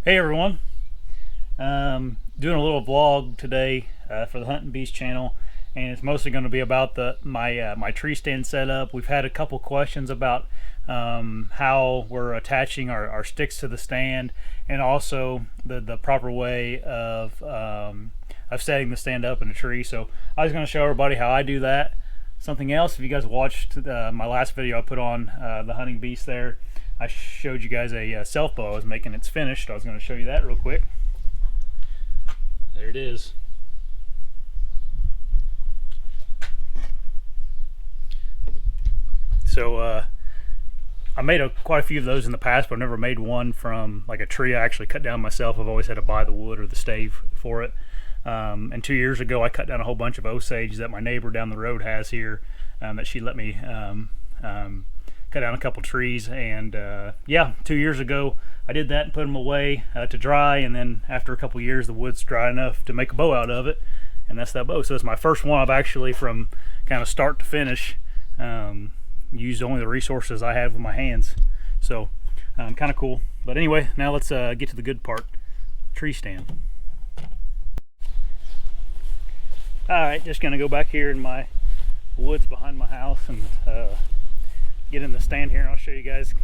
Hey everyone, doing a little vlog today for the Hunting Beast channel, and it's mostly going to be about my tree stand setup. We've had a couple questions about how we're attaching our sticks to the stand, and also the proper way of setting the stand up in a tree. So I was going to show everybody how I do that. Something else, if you guys watched my last video I put on the Hunting Beast there, I showed you guys a self bow I was making. It's finished. I was going to show you that real quick. There it is. So I made quite a few of those in the past, but I've never made one from like a tree I actually cut down myself. I've always had to buy the wood or the stave for it. And 2 years ago I cut down a whole bunch of Osage that my neighbor down the road has here, that she let me cut down a couple trees. And yeah, 2 years ago I did that and put them away to dry, and then after a couple years the wood's dry enough to make a bow out of it, and that's that bow. So it's my first one I've actually, from kind of start to finish, used only the resources I had with my hands. So kind of cool. But anyway, now let's get to the good part. Tree stand. Alright, just gonna go back here in my woods behind my house and get in the stand here, and I'll show you guys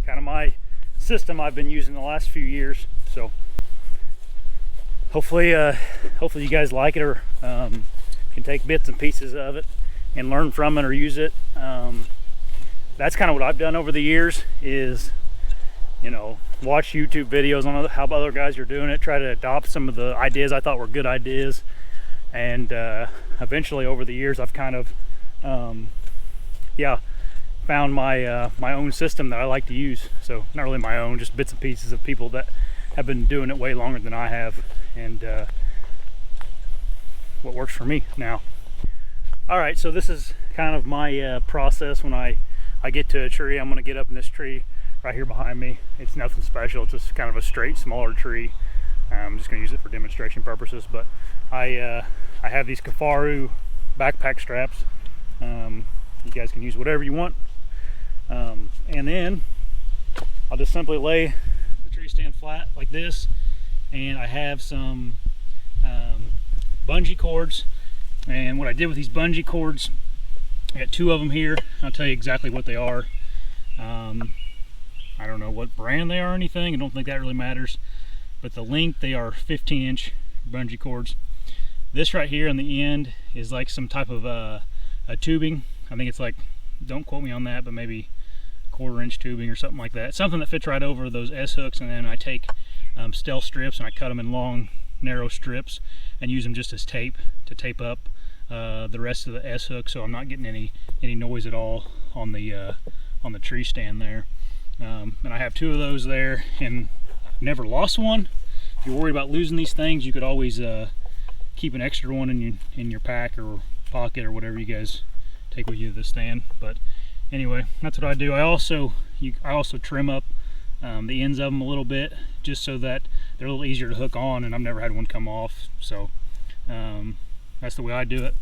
kind of my system I've been using the last few years. So hopefully you guys like it, or can take bits and pieces of it and learn from it or use it. That's kind of what I've done over the years, is, you know, watch YouTube videos on how other guys are doing it, try to adopt some of the ideas I thought were good ideas, and eventually over the years I've kind of yeah, found my my own system that I like to use. So not really my own, just bits and pieces of people that have been doing it way longer than I have, and what works for me now. All right, so this is kind of my process when I get to a tree. I'm gonna get up in this tree right here behind me. It's nothing special, it's just kind of a straight, smaller tree. I'm just gonna use it for demonstration purposes, but I have these Kifaru backpack straps. You guys can use whatever you want. And then I'll just simply lay the tree stand flat like this, and I have some bungee cords. And what I did with these bungee cords, I got 2 of them here. I'll tell you exactly what they are. I don't know what brand they are or anything. I don't think that really matters. But the length, they are 15-inch bungee cords. This right here on the end is like some type of a tubing. I think it's like, don't quote me on that, but maybe 1/4 inch tubing or something like that. Something that fits right over those S-hooks, and then I take steel strips and I cut them in long, narrow strips and use them just as tape to tape up the rest of the S-hook, so I'm not getting any noise at all on the tree stand there. And I have 2 of those there, and never lost one. If you're worried about losing these things, you could always keep an extra one in your pack or pocket or whatever you guys take with you to the stand. But anyway, that's what I do. I also trim up the ends of them a little bit, just so that they're a little easier to hook on, and I've never had one come off. So that's the way I do it.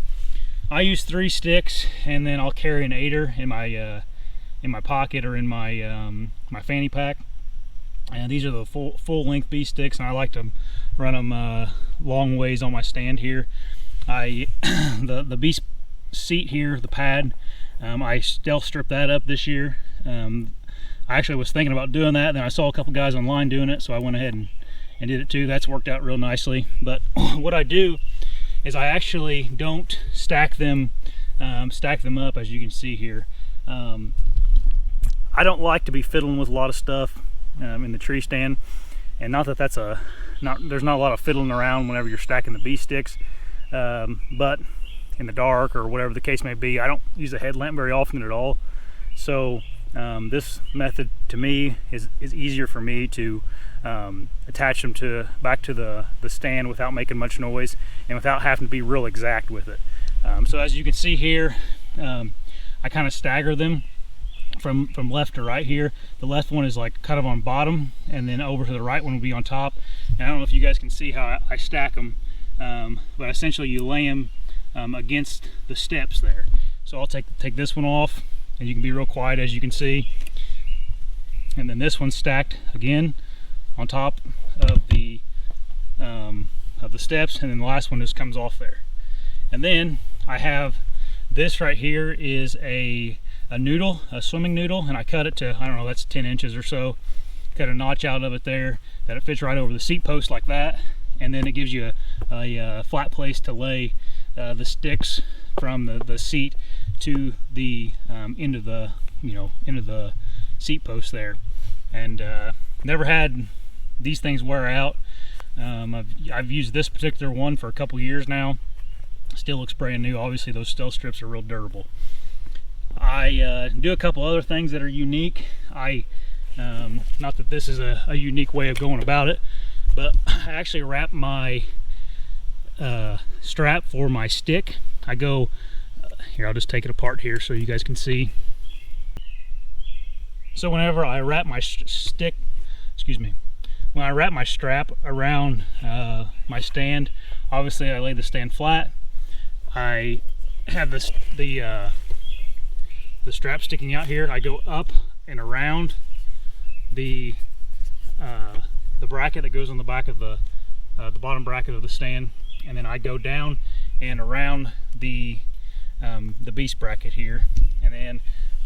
I use 3 sticks, and then I'll carry an 8er in my pocket or in my my fanny pack. And these are the full length Beast sticks, and I like to run them long ways on my stand here. The Beast seat here, the pad, I stealth stripped that up this year. I actually was thinking about doing that, then I saw a couple guys online doing it, so I went ahead and did it too. That's worked out real nicely. But what I do is I actually don't stack them up, as you can see here. I don't like to be fiddling with a lot of stuff in the tree stand, and not that that's there's not a lot of fiddling around whenever you're stacking the Beast sticks, but in the dark or whatever the case may be, I don't use a headlamp very often at all. So this method to me is easier for me to attach them back to the stand without making much noise and without having to be real exact with it. So as you can see here, I kind of stagger them from left to right here. The left one is like kind of on bottom, and then over to the right one will be on top. And I don't know if you guys can see how I stack them, but essentially you lay them against the steps there. So I'll take this one off, and you can be real quiet, as you can see. And then this one's stacked again on top of of the steps, and then the last one just comes off there. And then I have this right here is a noodle, a swimming noodle, and I cut it to, I don't know, that's 10 inches or so. Cut a notch out of it there that it fits right over the seat post like that, and then it gives you a flat place to lay the sticks from the seat to the end of the end of the seat post there. And never had these things wear out. I've used this particular one for a couple years now. Still looks brand new. Obviously those Stealth strips are real durable. I do a couple other things that are unique. Not that this is a unique way of going about it, but I actually wrap my strap for my stick. I go here, I'll just take it apart here so you guys can see. So whenever I wrap my when I wrap my strap around my stand, obviously I lay the stand flat. I have the strap sticking out here. I go up and around the bracket that goes on the back of the bottom bracket of the stand, and then I go down and around the beast bracket here, and then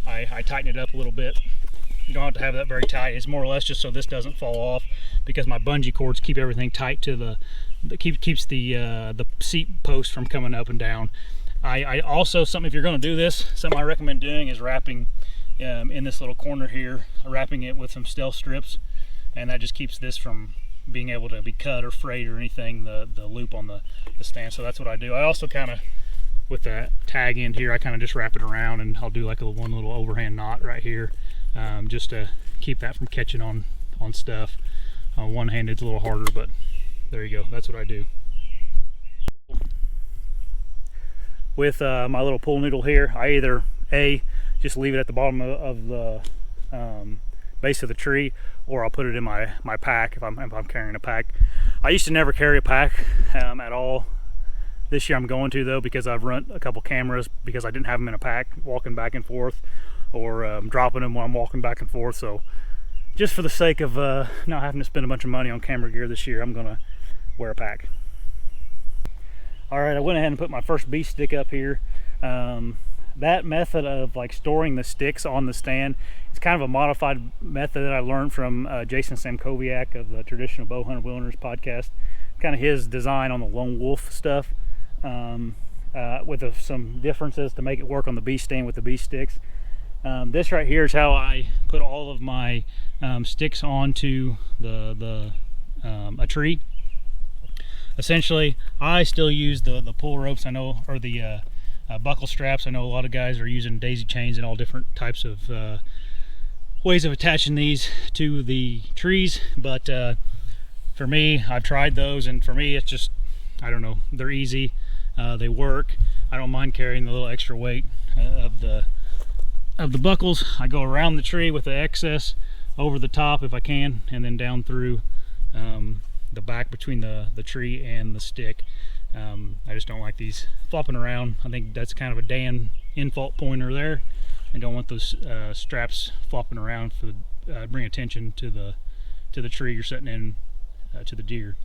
I tighten it up a little bit. You don't have to have that very tight. It's more or less just so this doesn't fall off, because my bungee cords keep everything tight to keeps the seat post from coming up and down. I also, if you're going to do this, something I recommend doing is wrapping in this little corner here, wrapping it with some Stealth strips, and that just keeps this from being able to be cut or frayed or anything, the loop on the stand. So that's what I do. I also kind of, with that tag end here, I kind of just wrap it around, and I'll do like one little overhand knot right here, just to keep that from catching on stuff. One-handed it's a little harder, but there you go. That's what I do. With my little pull noodle here, I either just leave it at the bottom of the base of the tree, or I'll put it in my pack if I'm carrying a pack. I used to never carry a pack at all. This year I'm going to, though, because I've run a couple cameras because I didn't have them in a pack, walking back and forth, or dropping them while I'm walking back and forth. So just for the sake of not having to spend a bunch of money on camera gear this year, I'm gonna wear a pack. All right, I went ahead and put my first beast stick up here. That method of like storing the sticks on the stand is kind of a modified method that I learned from Jason Samkowiak of the Traditional Bowhunter Wilderness podcast. Kind of his design on the Lone Wolf stuff, with some differences to make it work on the beast stand with the beast sticks. This right here is how I put all of my sticks onto a tree. Essentially, I still use the pull ropes, I know, or the buckle straps. I know a lot of guys are using daisy chains and all different types of ways of attaching these to the trees, but for me, I've tried those, and for me it's just, I don't know, they're easy, they work. I don't mind carrying the little extra weight of the buckles. I go around the tree with the excess over the top if I can, and then down through the back between the tree and the stick. I just don't like these flopping around. I think that's kind of a Dan in-fault pointer there. I don't want those straps flopping around for bring attention to the tree you're setting in, to the deer.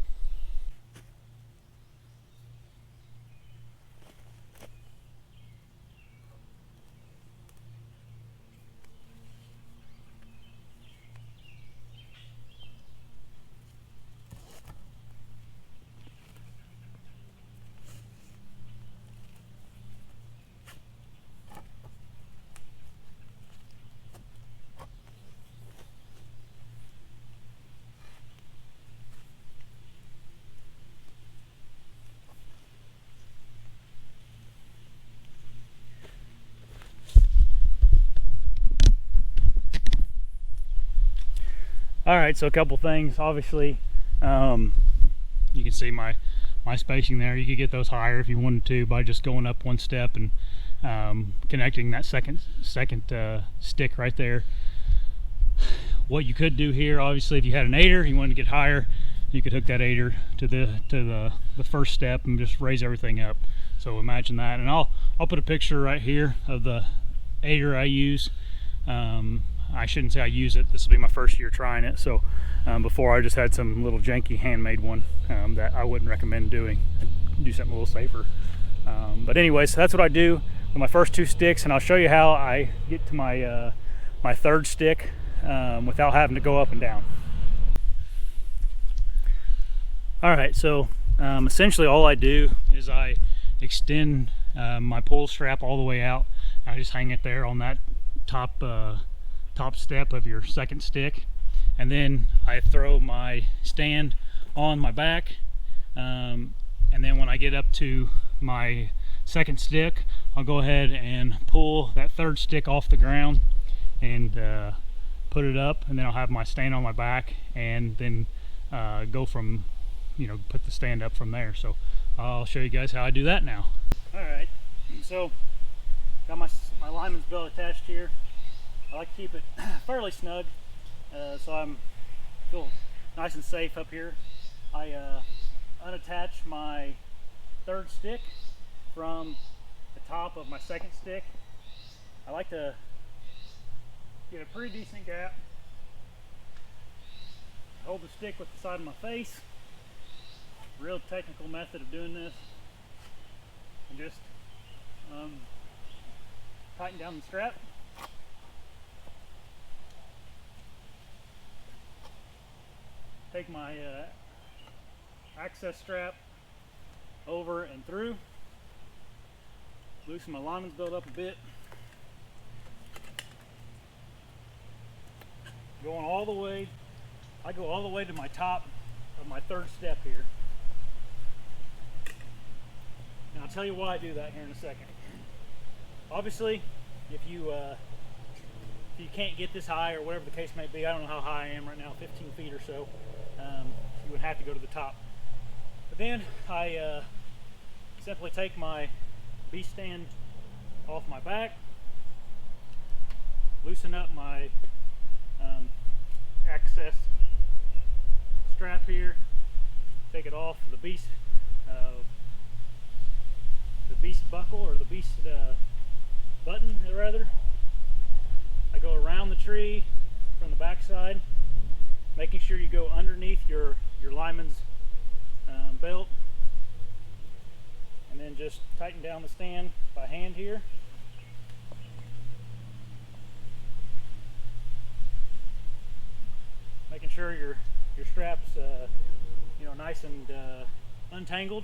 All right, so a couple things. Obviously, you can see my spacing there. You could get those higher if you wanted to by just going up one step and connecting that second stick right there. What you could do here, obviously, if you had an 8er, you wanted to get higher, you could hook that 8er to the first step and just raise everything up. So imagine that, and I'll put a picture right here of the 8er I use. I shouldn't say I use it. This will be my first year trying it. So before I just had some little janky handmade one that I wouldn't recommend doing. I'd do something a little safer. But anyways, that's what I do with my first 2 sticks, and I'll show you how I get to my my 3rd stick without having to go up and down. All right, so essentially all I do is I extend my pull strap all the way out. I just hang it there on that top step of your 2nd stick, and then I throw my stand on my back, and then when I get up to my 2nd stick, I'll go ahead and pull that 3rd stick off the ground and put it up, and then I'll have my stand on my back, and then go from, put the stand up from there. So I'll show you guys how I do that now. All right, so got my lineman's belt attached here. I like to keep it fairly snug, so I feel nice and safe up here. I unattach my 3rd stick from the top of my 2nd stick. I like to get a pretty decent gap. Hold the stick with the side of my face. Real technical method of doing this. And just tighten down the strap. Take my access strap over and through. Loosen my lineman's belt up a bit. Going all the way, I go all the way to my top of my 3rd step here. And I'll tell you why I do that here in a second. Obviously, if you can't get this high or whatever the case may be, I don't know how high I am right now, 15 feet or so, you would have to go to the top. But then I simply take my beast stand off my back, loosen up my access strap here, take it off the beast buckle, or the beast button rather. I go around the tree from the back side, making sure you go underneath your lineman's belt, and then just tighten down the stand by hand here. Making sure your strap's nice and untangled.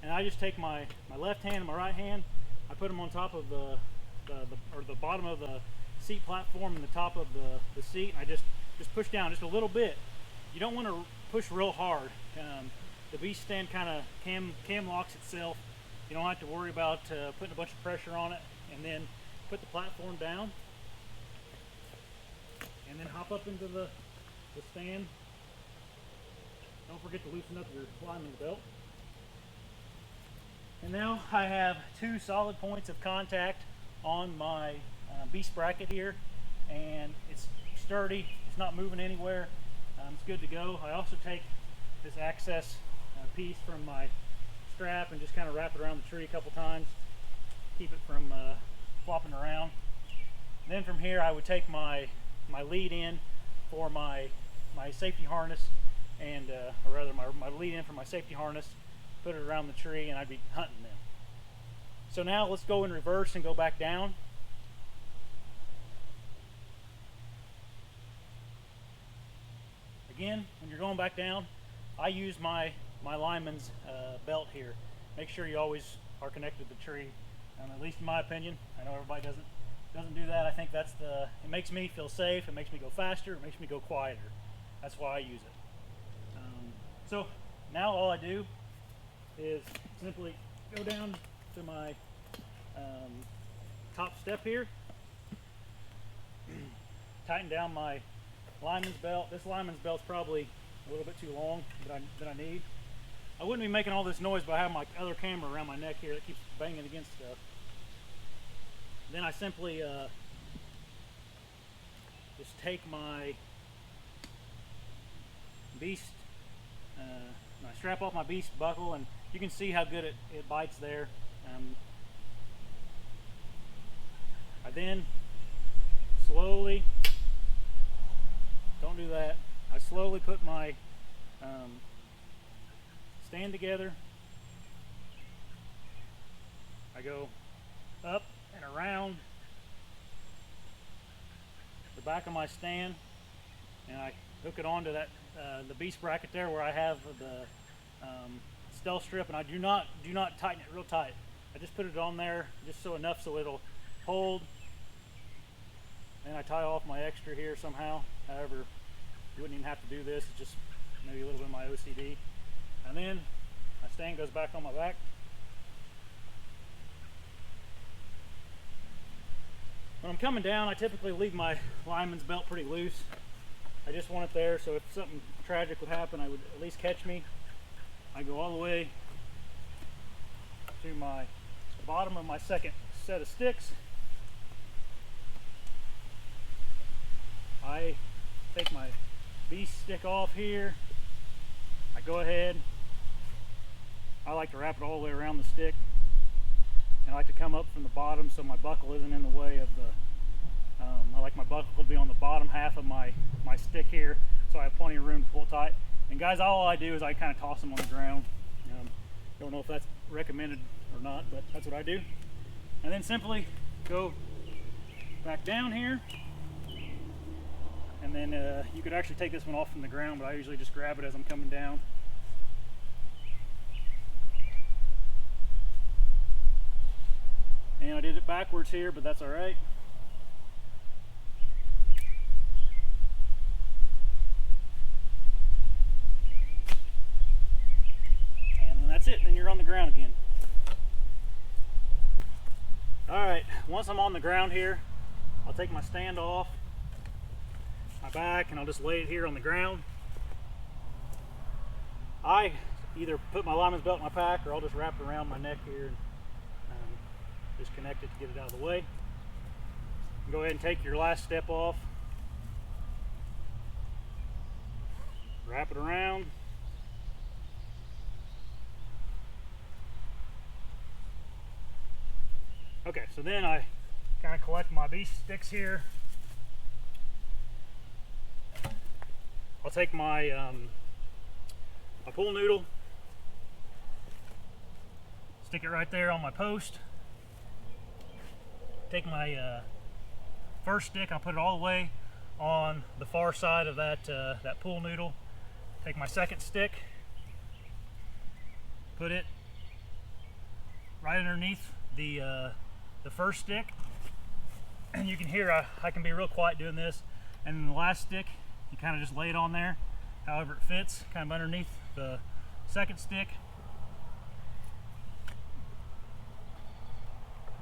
And I just take my left hand and my right hand, I put them on top of the bottom of the seat platform and the top of the seat, and I just push down just a little bit. You don't want to push real hard. The beast stand kind of cam locks itself. You don't have to worry about putting a bunch of pressure on it. And then put the platform down, and then hop up into the stand. Don't forget to loosen up your lineman's belt. And now I have 2 solid points of contact on my beast bracket here, and it's sturdy, it's not moving anywhere, it's good to go. I also take this access piece from my strap and just kind of wrap it around the tree a couple times, keep it from flopping around. And then from here I would take my lead in for my safety harness, and or rather my lead in for my safety harness, put it around the tree, and I'd be hunting them. So now let's go in reverse and go back down. Again, when you're going back down, I use my lineman's belt here. Make sure you always are connected to the tree, at least in my opinion. I know everybody doesn't do that. I think it makes me feel safe, it makes me go faster, it makes me go quieter. That's why I use it. So now all I do is simply go down to my top step here, tighten down my lineman's belt. This lineman's belt's probably a little bit too long than I need. I wouldn't be making all this noise, but I have my other camera around my neck here that keeps banging against stuff. Then I simply just take my beast, I strap off my beast buckle, and you can see how good it bites there. I then slowly my stand together. I go up and around the back of my stand, and I hook it onto that the beast bracket there where I have the stealth strip, and I do not tighten it real tight. I just put it on there just so enough so it'll hold, and I tie off my extra here somehow. However, you wouldn't even have to do this, it's just maybe a little bit of my OCD. And then my stand goes back on my back. When I'm coming down, I typically leave my lineman's belt pretty loose. I just want it there so if something tragic would happen, I would at least catch me. I go all the way to the bottom of my second set of sticks. I take my beast stick off here. I go ahead. I like to wrap it all the way around the stick. And I like to come up from the bottom so my buckle isn't in the way of the, I like my buckle to be on the bottom half of my stick here so I have plenty of room to pull tight. And guys, all I do is I kind of toss them on the ground. Don't know if that's recommended or not, but that's what I do. And then simply go back down here. And then you could actually take this one off from the ground, but I usually just grab it as I'm coming down. And I did it backwards here, but that's all right. And then that's it, then you're on the ground again. All right, once I'm on the ground here, I'll take my stand off my back and I'll just lay it here on the ground. I either put my lineman's belt in my pack or I'll just wrap it around my neck here and just connect it to get it out of the way. Go ahead and take your last step off. Wrap it around. Okay, so then I kind of collect my beast sticks here. I'll take my my pool noodle, stick it right there on my post. Take my first stick, I'll put it all the way on the far side of that that pool noodle. Take my second stick, put it right underneath the first stick, and you can hear I can be real quiet doing this. And then the last stick, you kind of just lay it on there, however it fits, kind of underneath the second stick.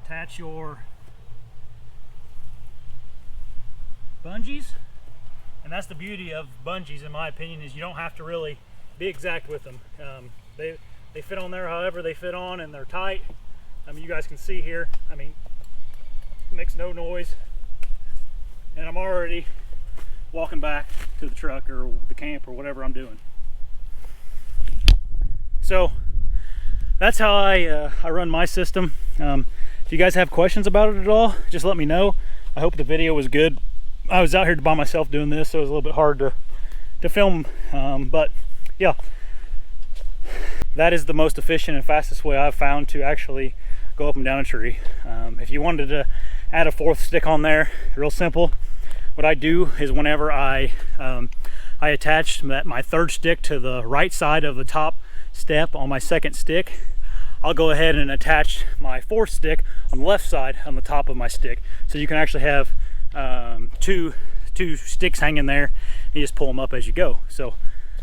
Attach your bungees, and that's the beauty of bungees in my opinion, is you don't have to really be exact with them. They fit on there however they fit on, and they're tight. I mean, you guys can see here, I mean, it makes no noise, and I'm already walking back to the truck or the camp or whatever I'm doing. So that's how I run my system. If you guys have questions about it at all, just let me know. I hope the video was good. I was out here by myself doing this, so it was a little bit hard to film, but yeah, that is the most efficient and fastest way I've found to actually go up and down a tree. If you wanted to add a fourth stick on there, real simple. What I do is whenever I attach my third stick to the right side of the top step on my second stick, I'll go ahead and attach my fourth stick on the left side on the top of my stick. So you can actually have two sticks hanging there, and you just pull them up as you go. So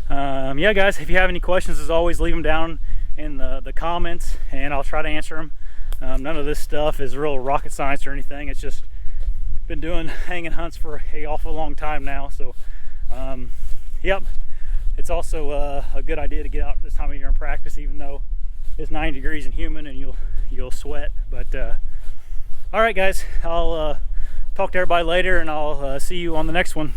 yeah guys, if you have any questions, as always, leave them down in the comments and I'll try to answer them. None of this stuff is real rocket science or anything. It's just been doing hanging hunts for an awful long time now. So yep, it's also a good idea to get out this time of year and practice, even though it's 90 degrees and humid and you'll sweat. But all right guys, I'll talk to everybody later, and I'll see you on the next one.